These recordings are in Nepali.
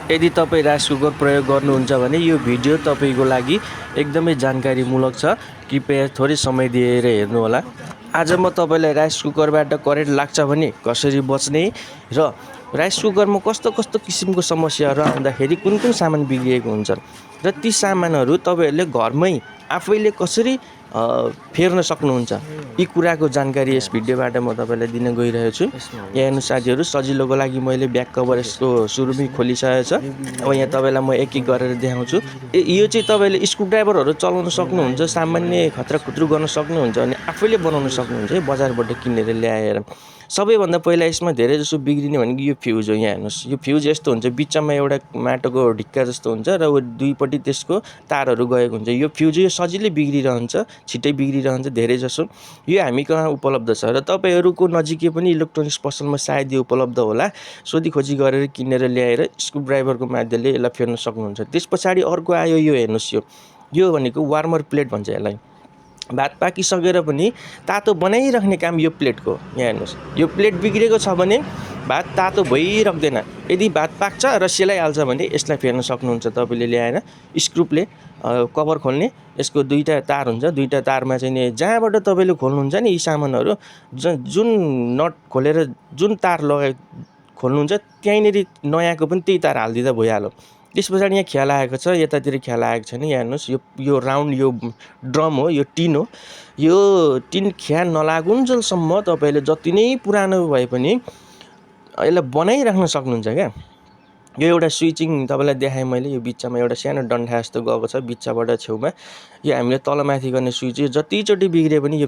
यदि तपाईँ राइस कुकर प्रयोग गर्नुहुन्छ भने यो भिडियो तपाईँको लागि एकदमै जानकारीमूलक छ। कृपया थोरै समय दिएर हेर्नुहोला। आज म तपाईँलाई राइस कुकरबाट करेन्ट लाग्छ भने कसरी बच्ने र राइस कुकरमा कस्तो कस्तो किसिमको समस्याहरू आउँदाखेरि कुन कुन सामान बिग्रिएको हुन्छ र ती सामानहरू तपाईँहरूले घरमै आफैले कसरी फेर्न सक्नुहुन्छ, यी कुराको जानकारी यस भिडियोबाट म तपाईँलाई दिन गइरहेको छु। यहाँ हेर्नु साथीहरू, सजिलोको लागि मैले ब्याक कभर यसको सुरुमै खोलिसकेको छ। अब यहाँ तपाईँलाई म एक एक गरेर देखाउँछु। यो चाहिँ तपाईँले स्क्रुड्राइभरहरू चलाउन सक्नुहुन्छ, सामान्य खतरा खुत्रु गर्न सक्नुहुन्छ भने आफैले बनाउन सक्नुहुन्छ है, बजारबाट किनेर ल्याएर। सबैभन्दा पहिला यसमा धेरै जसो बिग्रिने भनेको यो फ्युज हो। यहाँ हेर्नुहोस्, यो फ्युज यस्तो हुन्छ, बिचमा एउटा माटोको ढिक्का जस्तो हुन्छ र दुईपट्टि त्यसको तारहरू गएको हुन्छ। यो फ्युज यो सजिलै बिग्रिरहन्छ, छिट्टै बिग्रिरहन्छ धेरै जसो। यो हामी कहाँ उपलब्ध छ र तपाईँहरूको नजिकै पनि इलेक्ट्रोनिक्स पसलमा सायद यो उपलब्ध होला। सोधी खोजी गरेर किनेर ल्याएर स्क्रुड्राइभरको माध्यमले यसलाई फेर्न सक्नुहुन्छ। त्यस पछाडि अर्को आयो, यो हेर्नुहोस्, यो भनेको वार्मर प्लेट भन्छ यसलाई। भात पाकिसकेर पनि तातो बनाइराख्ने काम यो प्लेटको। यहाँ हेर्नुहोस्, यो प्लेट बिग्रेको छ भने भात तातो भइराख्दैन। यदि भात पाक्छ र सेलाइहाल्छ भने यसलाई फेर्न सक्नुहुन्छ तपाईँले ल्याएर स्क्रुपले। कभर खोल्ने यसको दुईवटा तार हुन्छ, दुईवटा तारमा चाहिँ नि जहाँबाट तपाईँले खोल्नुहुन्छ नि यी सामानहरू, जुन नट खोलेर जुन तार लगाए खोल्नुहुन्छ त्यहीँनिर नयाँको पनि त्यही तार हालिदिँदा भइहाल्यो। त्यस पछाडि यहाँ ख्याल आएको छ, यतातिर ख्याल आएको छैन। यहाँ हेर्नुहोस्, यो राउन्ड यो ड्रम हो, यो टिन हो। यो टिन ख्याल नलागुन्जेलसम्म तपाईँले जति नै पुरानो भए पनि यसलाई बनाइराख्न सक्नुहुन्छ क्या। यो एउटा स्विचिङ तपाईँलाई देखाएँ मैले, यो बिचमा एउटा सानो डन्ठा जस्तो गएको छ बिचबाट छेउमा। यो हामीले तलमाथि गर्ने स्विच, यो जतिचोटि बिग्रियो पनि यो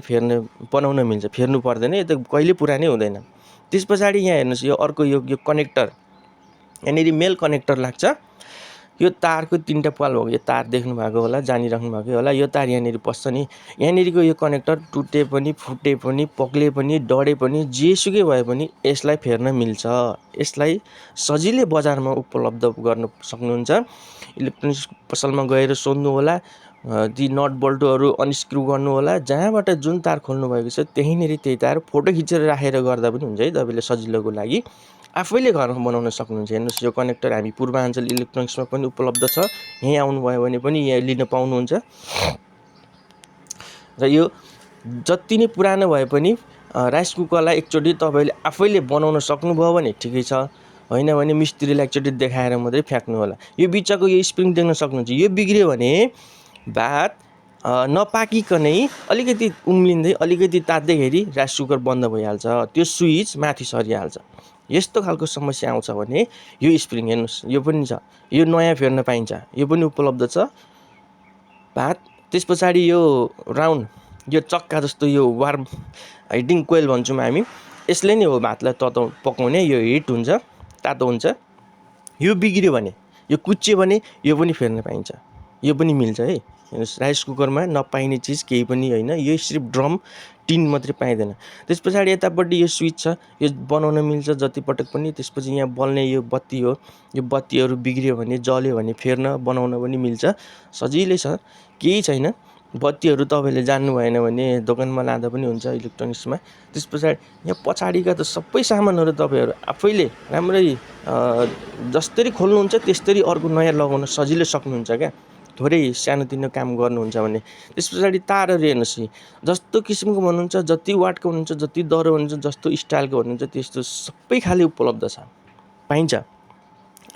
बनाउन मिल्छ, फेर्नु पर्दैन, यो त कहिले पुरानै हुँदैन। त्यस पछाडि यहाँ हेर्नुहोस्, यो अर्को यो कनेक्टर, यहाँनिर मेल कनेक्टर लाग्छ। यो तारको तीनवटा पाल भएको यो तार देख्नु भएको होला, जानिराख्नु भएको होला। यो तार यहाँनिर पस्छ नि, यहाँनिरको यो कनेक्टर टुटे पनि, फुटे पनि, पक्ले पनि, डढे पनि, जेसुकै भए पनि यसलाई फेर्न मिल्छ। यसलाई सजिलै बजारमा उपलब्ध गर्न सक्नुहुन्छ। इलेक्ट्रोनिक्स पसलमा गएर सोध्नु होला, ती नट बोल्टहरू अनस्क्रू गर्नु होला, जहाँबाट जुन तार खोल्नु भएको छ त्यहीँनिर त्यही तार फोटो खिचेर राखेर गर्दा पनि हुन्छ है। तपाईँले सजिलोको लागि आफैले घरमा बनाउन सक्नुहुन्छ। हेर्नुहोस्, यो कनेक्टर हामी पूर्वाञ्चल इलेक्ट्रोनिक्समा पनि उपलब्ध छ, यहीँ आउनुभयो भने पनि यहाँ लिन पाउनुहुन्छ। र यो जति नै पुरानो भए पनि राइस कुकरलाई एकचोटि तपाईँले आफैले बनाउन सक्नुभयो भने ठिकै छ, होइन भने मिस्त्रीलाई एकचोटि देखाएर मात्रै फ्याँक्नु होला। यो बिचको यो स्प्रिङ देख्न सक्नुहुन्छ, यो बिग्रियो भने भात नपाकिकनै अलिकति उम्लिँदै अलिकति तात्दैखेरि राइस कुकर बन्द भइहाल्छ, त्यो स्विच माथि सरिहाल्छ। यस्तो खालको समस्या आउँछ भने यो स्प्रिङ हेर्नुहोस्, यो पनि छ, यो नयाँ फेर्न पाइन्छ, यो पनि उपलब्ध छ भात। त्यस पछाडि यो राउन्ड यो चक्का जस्तो यो वार्म हिटिङ कोइल भन्छौँ हामी, यसले नै हो भातलाई तताउ पकाउने, यो हिट हुन्छ, तातो हुन्छ। यो बिग्रियो भने, यो कुच्चियो भने यो पनि फेर्न पाइन्छ, यो पनि मिल्छ है। हेर्नुहोस्, राइस कुकरमा नपाइने चिज केही पनि होइन, यो सिर्फ ड्रम टिन मात्रै पाइँदैन। त्यस पछाडि यतापट्टि यो स्विच छ, यो बनाउन मिल्छ जतिपटक पनि। त्यसपछि यहाँ बल्ने यो बत्ती हो, यो बत्तीहरू बिग्रियो भने, जल्यो भने फेर्न बनाउन पनि मिल्छ, सजिलै छ, केही छैन। बत्तीहरू तपाईँले जान्नु भएन भने दोकानमा लाँदा पनि हुन्छ इलेक्ट्रोनिक्समा। त्यस पछाडि यहाँ पछाडिका त सबै सामानहरू तपाईँहरू आफैले राम्ररी जसरी खोल्नुहुन्छ त्यस्तरी अर्को नयाँ लगाउन सजिलै सक्नुहुन्छ क्या, थोरै सानोतिनो काम गर्नुहुन्छ भने। त्यस पछाडि तारहरू हेर्नुहोस्, जस्तो किसिमको भन्नुहुन्छ, जति वाटको भन्नुहुन्छ, जति दह्रो भन्नुहुन्छ, जस्तो स्टाइलको भन्नुहुन्छ, त्यस्तो सबै खाले उपलब्ध छ, पाइन्छ।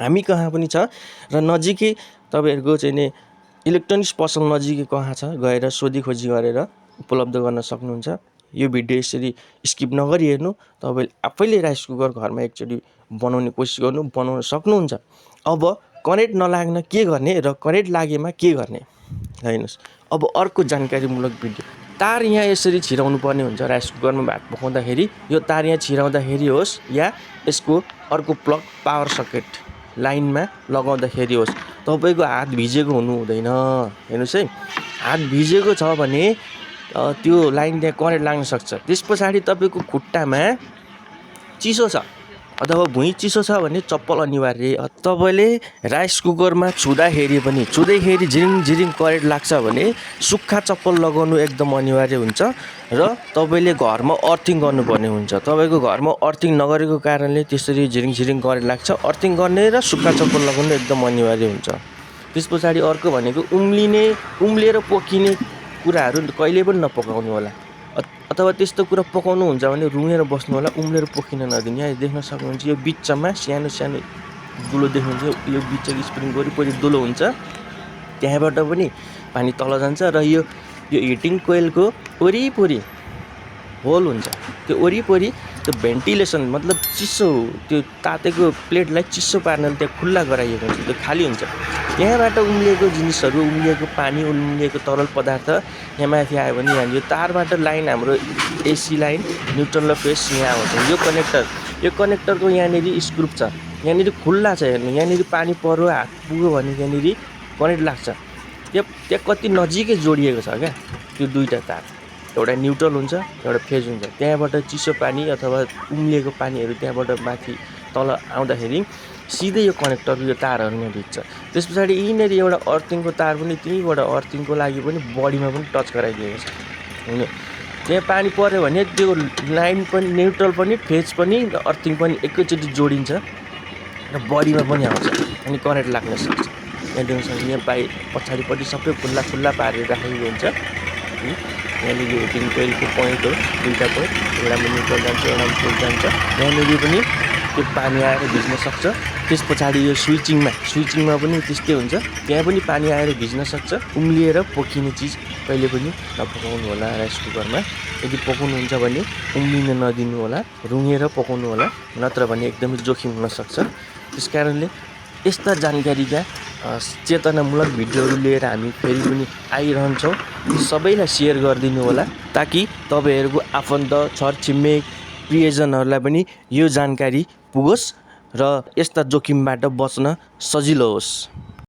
हामी कहाँ पनि छ र नजिकै तपाईँहरूको चाहिँ नि इलेक्ट्रोनिक्स पसल नजिकै कहाँ छ गएर सोधी खोजी गरेर उपलब्ध गर्न सक्नुहुन्छ। यो भिडियो यसरी स्किप नगरी हेर्नु, तपाईँले आफैले राइस कुकर घरमा एकचोटि बनाउने कोसिस गर्नु, बनाउन सक्नुहुन्छ। अब करेन्ट नलाग्न के गर्ने र करेन्ट लागेमा के गर्ने, हेर्नुहोस्। अब अर्को जानकारीमूलक भिडियो, तार यहाँ यसरी छिराउनु पर्ने हुन्छ राइस कुकरमा भात पकाउँदाखेरि। यो तार यहाँ छिराउँदाखेरि होस् या यसको अर्को प्लग पावर सकेट लाइनमा लगाउँदाखेरि होस्, तपाईँको हात भिजेको हुनु हुँदैन। हेर्नुहोस् है, हात भिजेको छ भने त्यो लाइन त्यहाँ करेन्ट लाग्न सक्छ। त्यस पछाडि तपाईँको खुट्टामा चिसो छ, अथवा भुइँ चिसो छ भने चप्पल अनिवार्य। तपाईँले राइस कुकरमा छुँदाखेरि पनि छुँदैखेरि झिरिङ करेन्ट लाग्छ भने सुक्खा चप्पल लगाउनु एकदम अनिवार्य हुन्छ र तपाईँले घरमा अर्थिङ गर्नुपर्ने हुन्छ। तपाईँको घरमा अर्थिङ नगरेको कारणले त्यसरी झिरिङ करेन्ट लाग्छ। अर्थिङ गर्ने र सुक्खा चप्पल लगाउनु एकदम अनिवार्य हुन्छ। त्यस पछाडि अर्को भनेको उम्लिएर पोखिने कुराहरू कहिले पनि नपकाउनु होला। अथवा त्यस्तो कुरा पकाउनुहुन्छ भने रुँगेर बस्नु होला, उम्लेर पोखिन नदिनु। यहाँ देख्न सक्नुहुन्छ यो बिचमा सानो दुलो देख्नुहुन्छ, यो बिचको स्प्रिङ वरिपरि दुलो हुन्छ, त्यहाँबाट पनि पानी तल जान्छ र यो हिटिङ कोइलको वरिपरि होल हुन्छ। त्यो वरिपरि त्यो भेन्टिलेसन मतलब चिसो त्यो तातेको प्लेटलाई चिसो पार्नले त्यहाँ खुल्ला गराइएको हुन्छ, त्यो खाली हुन्छ। त्यहाँबाट उम्लिएको जिनिसहरू, उम्लिएको पानी, उम्लिएको तरल पदार्थ यहाँ माथि आयो भने यहाँ यो तारबाट लाइन हाम्रो एसी लाइन न्युट्रल र फेस यहाँ आउँछ। यो कनेक्टरको यहाँनिर स्क्रुप छ, यहाँनिर खुल्ला छ। हेर्नु यहाँनिर पानी पर्यो, हात पुग्यो भने यहाँनिर करेन्ट लाग्छ। त्यहाँ कति नजिकै जोडिएको छ क्या त्यो दुईवटा तार। एउटा न्युट्रल हुन्छ, एउटा फेज हुन्छ। त्यहाँबाट चिसो पानी अथवा उम्लिएको पानीहरू त्यहाँबाट माथि तल आउँदाखेरि सिधै यो कनेक्टर यो तारहरूमा भिज्छ। त्यस पछाडि यहीँनिर एउटा अर्थिङको तार पनि त्यहीँबाट अर्थिङको लागि पनि बडीमा पनि टच गराइदिएको छ। त्यहाँ पानी पऱ्यो भने त्यो लाइन पनि न्युट्रल पनि फेज पनि अर्थिङ पनि एकैचोटि जोडिन्छ र बडीमा पनि आउँछ अनि करेन्ट लाग्न सक्छ। यहाँ देख्न सक्नुहुन्छ, यहाँ पछाडिपट्टि सबै खुल्ला पारेर राखेको हुन्छ। यहाँनिर हिटिङ कोइलको पोइन्ट हो, दुईवटा पोइन्ट, एउटामा न्युट्रल जान्छ, एउटामा फेज जान्छ। यहाँनिर पनि त्यो पानी आएर भिज्न सक्छ। त्यस पछाडि यो स्विचिङमा पनि त्यस्तै हुन्छ, त्यहाँ पनि पानी आएर भिज्न सक्छ। उम्लिएर पोखिने चिज कहिले पनि नपकाउनु होला राइस कुकरमा। यदि पकाउनुहुन्छ भने उम्लिन नदिनु होला, रुँगेर पकाउनु होला, नत्र भने एकदमै जोखिम हुनसक्छ। त्यस कारणले यस्ता जानकारीका चेतनामूलक भिडियोहरू लिएर हामी फेरि पनि आइरहन्छौँ। सबैलाई सेयर गरिदिनु होला ताकि तपाईँहरूको आफन्त, छरछिमेक, प्रियजनहरूलाई पनि यो जानकारी पुगोस् र यस्ता जोखिमबाट बच्न सजिलो होस्।